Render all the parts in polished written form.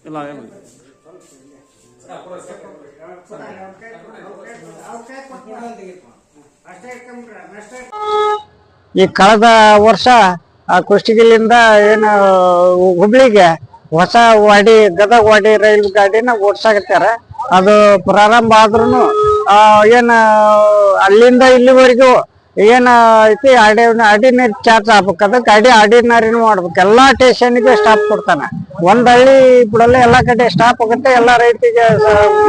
ಇಲ್ಲ ಏನು ಈ ಕಳೆದ ವರ್ಷ ಕುಷ್ಟಗಿಲಿಂದ ಏನು ಹುಬ್ಳಿಗೆ ಹೊಸ ವಾಡಿ ಗದಗ ವಾಡಿ ರೈಲು ಗಾಡಿನ ಓಡ್ಸಾಕತ್ಯಾರ. ಅದು ಪ್ರಾರಂಭ ಆದ್ರೂ ಏನ ಅಲ್ಲಿಂದ ಇಲ್ಲಿವರೆಗೂ ಏನ ಐತಿ ಆರ್ಡಿನರಿ ಚಾರ್ಜ್ ಆಗ್ಬೇಕು. ಅದಕ್ಕೆ ಆರ್ಡಿನರಿನೂ ಮಾಡ್ಬೇಕು. ಎಲ್ಲಾ ಸ್ಟೇಷನ್ಗೆ ಸ್ಟಾಪ್ ಕೊಡ್ತಾನ. ಒಂದ್ ಹಳ್ಳಿ ಬಿಡಲ್ಲ, ಎಲ್ಲಾ ಕಡೆ ಸ್ಟಾಪ್ ಆಗುತ್ತೆ. ಎಲ್ಲಾ ರೈತರಿಗೆ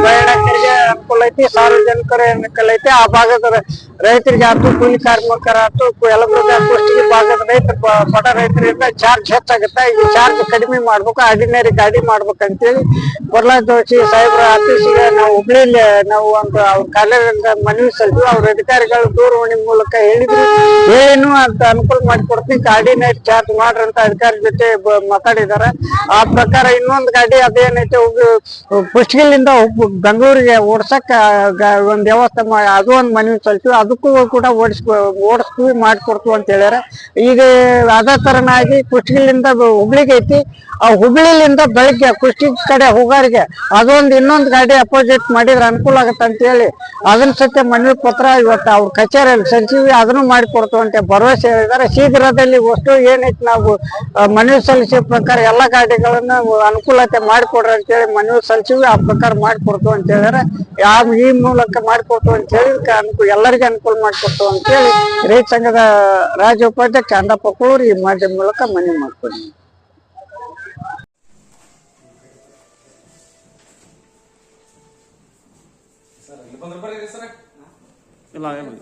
ಪ್ರಯಾಣಿಕರಿಗೆ ಅನುಕೂಲ ಐತಿ, ಸಾರ್ವಜನಿಕರ ಅನುಕೂಲ ಐತಿ. ಆ ಭಾಗದ ರೈತರಿಗೆ ಆಯ್ತು, ಕೂಲಿ ಕಾರ್ಮಿಕರ ಆಯ್ತು, ಯಲಬುರ್ಗಾ ಕುಷ್ಟಗಿ ಭಾಗದ ರೈತರು ಬಡ ರೈತರಿಂದ ಚಾರ್ಜ್ ಹೆಚ್ಚಾಗುತ್ತೆ. ಈ ಚಾರ್ಜ್ ಕಡಿಮೆ ಮಾಡ್ಬೇಕು, ಆರ್ಡಿನರಿ ಗಾಡಿ ಮಾಡ್ಬೇಕಂತೇಳಿ ಪ್ರಹ್ಲಾದ್ ಜೋಶಿ ಸಾಹೇಬ್ರ ಆಫೀಸಿಗೆ ನಾವು ಹುಬ್ಳಿಲಿ ನಾವು ಒಂದು ಅವ್ರ ಕಾರ್ಯಾಲಯದಿಂದ ಮನವಿ ಸಲ್ಲಿದ್ವಿ. ಅವ್ರ ಅಧಿಕಾರಿಗಳು ದೂರವಾಣಿ ಮೂಲಕ ಹೇಳಿದ್ರು, ಏನು ಅಂತ ಅನುಕೂಲ ಮಾಡಿಕೊಡ್ತೀನಿ, ಆರ್ಡಿನರಿ ಚಾರ್ಜ್ ಮಾಡ್ರಂತ ಅಧಿಕಾರಿ ಜೊತೆ ಮಾತಾಡಿದಾರೆ. ಆ ಪ್ರಕಾರ ಇನ್ನೊಂದು ಗಾಡಿ ಅದೇನೈತೆ ಕುಷ್ಟಗಿಲಿಂದ ಬೆಂಗಳೂರಿಗೆ ಓಡ್ಸಕ್ ಒಂದ್ ವ್ಯವಸ್ಥೆ ಅದು ಒಂದು ಮನವಿ ಸಲ್ಲಿಸಿ, ಅದಕ್ಕೂ ಕೂಡ ಓಡಿಸ್ತೀವಿ ಮಾಡ್ಕೊಡ್ತೀವಿ ಅಂತ ಹೇಳ್ಯಾರ. ಈಗ ಅದೇ ತರನಾಗಿ ಕುಷ್ಟಗಿಲಿಂದ ಹುಬ್ಳಿಗೆ ಐತಿ. ಆ ಹುಬ್ಳಿಲಿಂದ ಬೆಳಿಗ್ಗೆ ಕುಷ್ಟಗಿ ಕಡೆ ಹೋಗೋರಿಗೆ ಅದೊಂದು ಇನ್ನೊಂದು ಗಾಡಿ ಅಪೋಸಿಟ್ ಮಾಡಿದ್ರೆ ಅನುಕೂಲ ಆಗತ್ತೆ ಅಂತ ಹೇಳಿ ಅದನ್ನ ಸತ್ಯ ಮನವಿ ಪತ್ರ ಇವತ್ತು ಅವ್ರ ಕಚೇರಿಯಲ್ಲಿ ಸಲ್ಲಿಸಿವಿ. ಅದನ್ನು ಮಾಡಿಕೊಡ್ತೀವಿ ಅಂತ ಭರವಸೆ ಹೇಳಿದ್ದಾರೆ. ಶೀಘ್ರದಲ್ಲಿ ವಸ್ತು ಏನೈತಿ ನಾವು ಮನವಿ ಸಲ್ಲಿಸಿದ ಪ್ರಕಾರ ಎಲ್ಲಾ ಗಾಡಿಗಳನ್ನ ಅನುಕೂಲತೆ ಮಾಡಿಕೊಡ್ರಿ ಅಂತ ಹೇಳಿ ಮನವಿ ಸಲ್ಲಿಸಿವಿ. ಆ ಪ್ರಕಾರ ಮಾಡಿಕೊಡ್ತೀವಿ ಅಂತ ಹೇಳಿದ್ರೆ ಈ ಮೂಲಕ ಮಾಡಿಕೊಡ್ತೀವಿ ಅಂತ ಹೇಳಿ ಎಲ್ಲರಿಗೂ ಅನುಕೂಲ ಮಾಡಿಕೊಡ್ತೀವಿ ಅಂತ ಹೇಳಿ ರೈತ ಸಂಘದ ರಾಜ್ಯ ಉಪಾಧ್ಯಕ್ಷ ಚಂದಪ್ಪ ಕೂಳೂರು ಈ ಮಾಧ್ಯಮ ಮೂಲಕ ಮನವಿ ಮಾಡ್ತೀವಿ. ಇಲ್ಲ ಏನು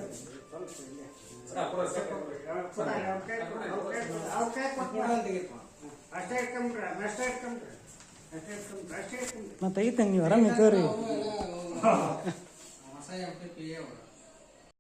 ಮತ್ತೆ ಐತೆ ನೀವು ಆರಾಮ